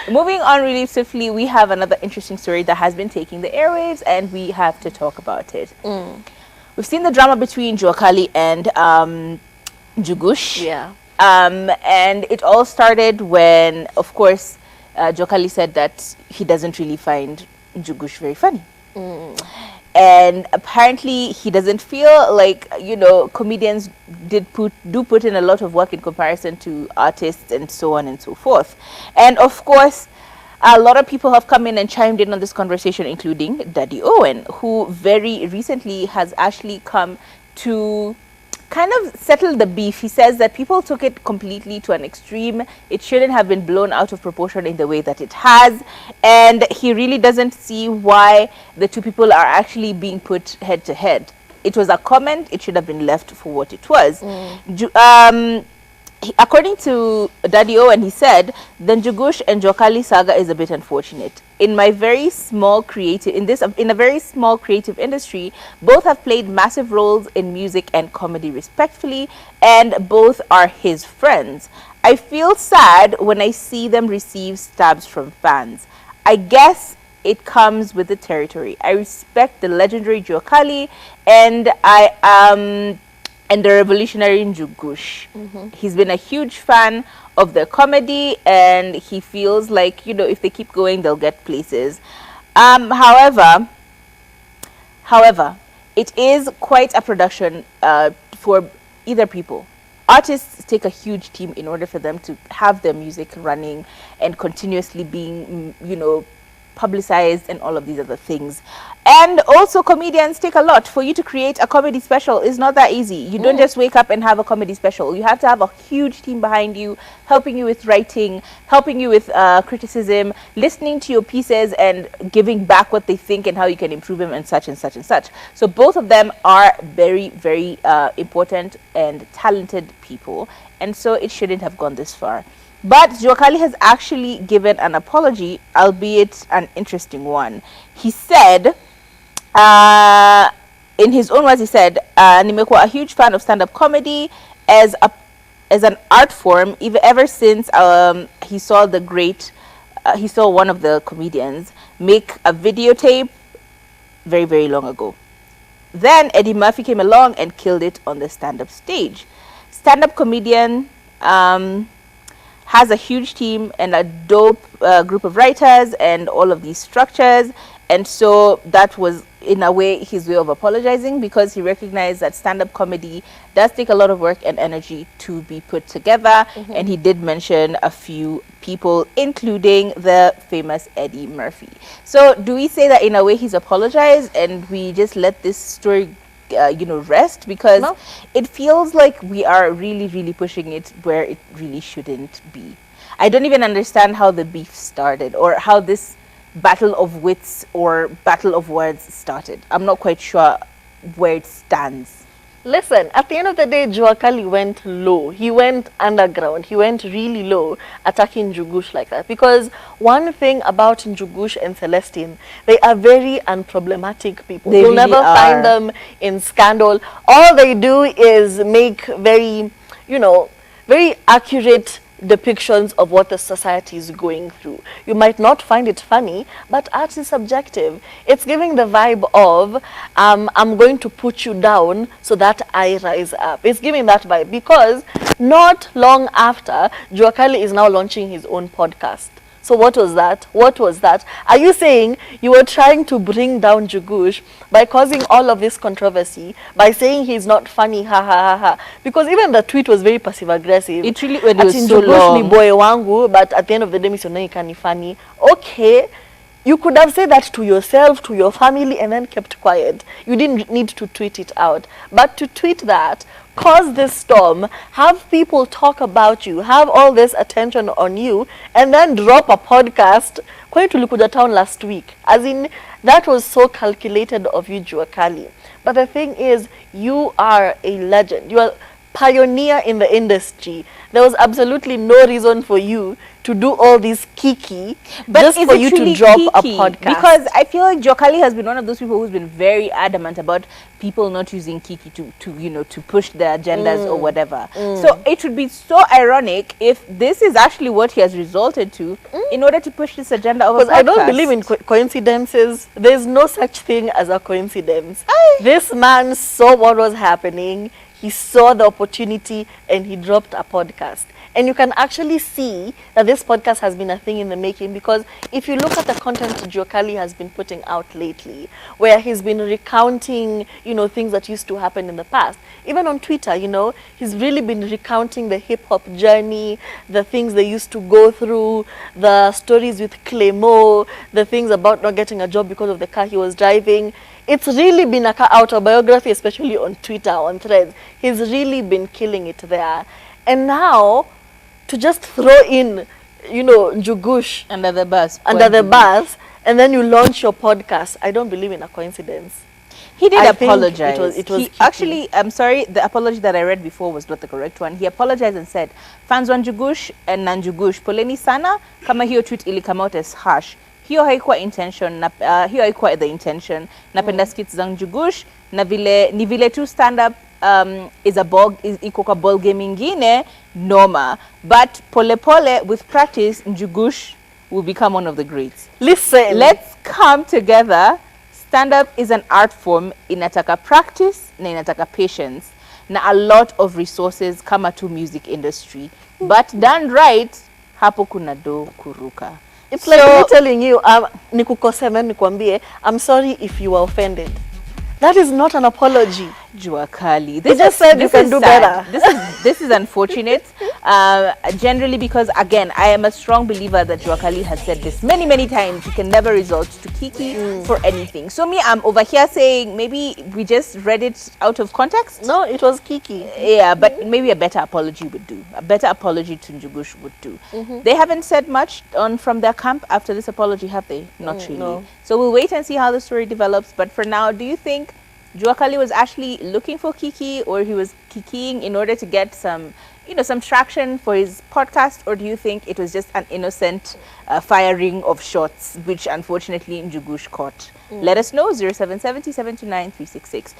Moving on really swiftly, we have another interesting story that has been taking the airwaves, and we have to talk about it. We've seen the drama between Cali and Njugush. Yeah. And it all started when, of course, Cali said that he doesn't really find Njugush very funny. And apparently he doesn't feel like, comedians do put in a lot of work in comparison to artists and so on and so forth. And of course, a lot of people have come in and chimed in on this conversation, including Daddy Owen, who very recently has actually come to kind of settle the beef. He says that people took it completely to an extreme. It shouldn't have been blown out of proportion in the way that it has, and he really doesn't see why the two people are actually being put head to head. It was a comment. It should have been left for what it was. According to Daddy Owen, he said the Njugush and Cali saga is a bit unfortunate. In a very small creative industry, both have played massive roles in music and comedy respectfully, and both are his friends. I feel sad when I see them receive stabs from fans. I guess it comes with the territory. I respect the legendary Cali, and and the revolutionary Njugush. He's been a huge fan of their comedy, and he feels like, if they keep going, they'll get places. However, it is quite a production for either people. Artists take a huge team in order for them to have their music running and continuously being, publicized and all of these other things. And also comedians take a lot. For you to create a comedy special is not that easy. You don't just wake up and have a comedy special. You have to have a huge team behind you, helping you with writing, helping you with criticism, listening to your pieces and giving back what they think and how you can improve them, and such and such and such. So both of them are very, very important and talented people, and so it shouldn't have gone this far. But Cali has actually given an apology, albeit an interesting one. He said, in his own words, he said, "Nimekuwa a huge fan of stand-up comedy as an art form, ever since he saw one of the comedians make a videotape very, very long ago. Then Eddie Murphy came along and killed it on the stand-up stage. Stand-up comedian has a huge team and a dope group of writers and all of these structures." And so that was, in a way, his way of apologizing, because he recognized that stand-up comedy does take a lot of work and energy to be put together. And he did mention a few people, including the famous Eddie Murphy. So do we say that in a way he's apologized and we just let this story rest? Because it feels like we are really, really pushing it where it really shouldn't be. I don't even understand how the beef started, or how this battle of wits or battle of words started. I'm not quite sure where it stands. Listen, at the end of the day, Cali went low. He went underground. He went really low, attacking Njugush like that. Because one thing about Njugush and Celestine, they are very unproblematic people. You'll really never find them in scandal. All they do is make very, very accurate depictions of what the society is going through. You might not find it funny, but art is subjective. It's giving the vibe of, I'm going to put you down so that I rise up. It's giving that vibe, because not long after, Cali is now launching his own podcast. So what was that? What was that? Are you saying you were trying to bring down Njugush by causing all of this controversy, by saying he's not funny, ha ha ha ha? Because even the tweet was very passive aggressive. It really was so long. Ni boy wangu, but at the end of the day, Mr. Kani funny. Okay, you could have said that to yourself, to your family, and then kept quiet. You didn't need to tweet it out. But to tweet that, cause this storm, have people talk about you, have all this attention on you, and then drop a podcast. Going to Lukuja Town last week. As in, that was so calculated of you, Cali. But the thing is, you are a legend. You are pioneer in the industry. There was absolutely no reason for you to do all this kiki But just is for it you to truly drop a kiki? podcast? Because I feel like Jokali has been one of those people who's been very adamant about people not using kiki to push their agendas or whatever. So it would be so ironic if this is actually what he has resorted to in order to push this agenda over. Because I don't believe in coincidences. There's no such thing as a coincidence. This man saw what was happening. He saw the opportunity and he dropped a podcast. And you can actually see that this podcast has been a thing in the making, because if you look at the content Jokali has been putting out lately, where he's been recounting, things that used to happen in the past. Even on Twitter, he's really been recounting the hip-hop journey, the things they used to go through, the stories with Clemo, the things about not getting a job because of the car he was driving. It's really been a autobiography, especially on Twitter, on Threads. He's really been killing it there. And now, to just throw in, Njugush under the bus, and then you launch your podcast. I don't believe in a coincidence. He did apologize. It was actually, I'm sorry, the apology that I read before was not the correct one. He apologized and said, fans wa Njugush and Njugush, poleni sana, kama hiyo tweet ilikama out as harsh. Hiyo haikuwa intention, hiyo haikuwa the intention. Napenda skits za Njugush, na ni vile tu stand up iko kwa ball game ingine noma, but pole pole with practice Njugush will become one of the greats. Listen, let's come together. Stand up is an art form, inataka practice na inataka patience na a lot of resources kama tu music industry, but done right hapo kuna do kuruka. It's like me telling you nikukoseme nikwambie I'm sorry if you were offended. That is not an apology. Jokali. They just said you can do better. This is unfortunate. Generally, because again, I am a strong believer that Jokali has said this many times. You can never resort to kiki for anything. So me, I'm over here saying maybe we just read it out of context. No, it was kiki. Yeah, but maybe a better apology would do. A better apology to Njugush would do. They haven't said much from their camp after this apology, have they? Not really. No. So we'll wait and see how the story develops. But for now, do you think Jokali was actually looking for kiki, or he was kikiing in order to get some traction for his podcast, or do you think it was just an innocent firing of shots, which unfortunately Njugush caught? Let us know, 0770 729 366.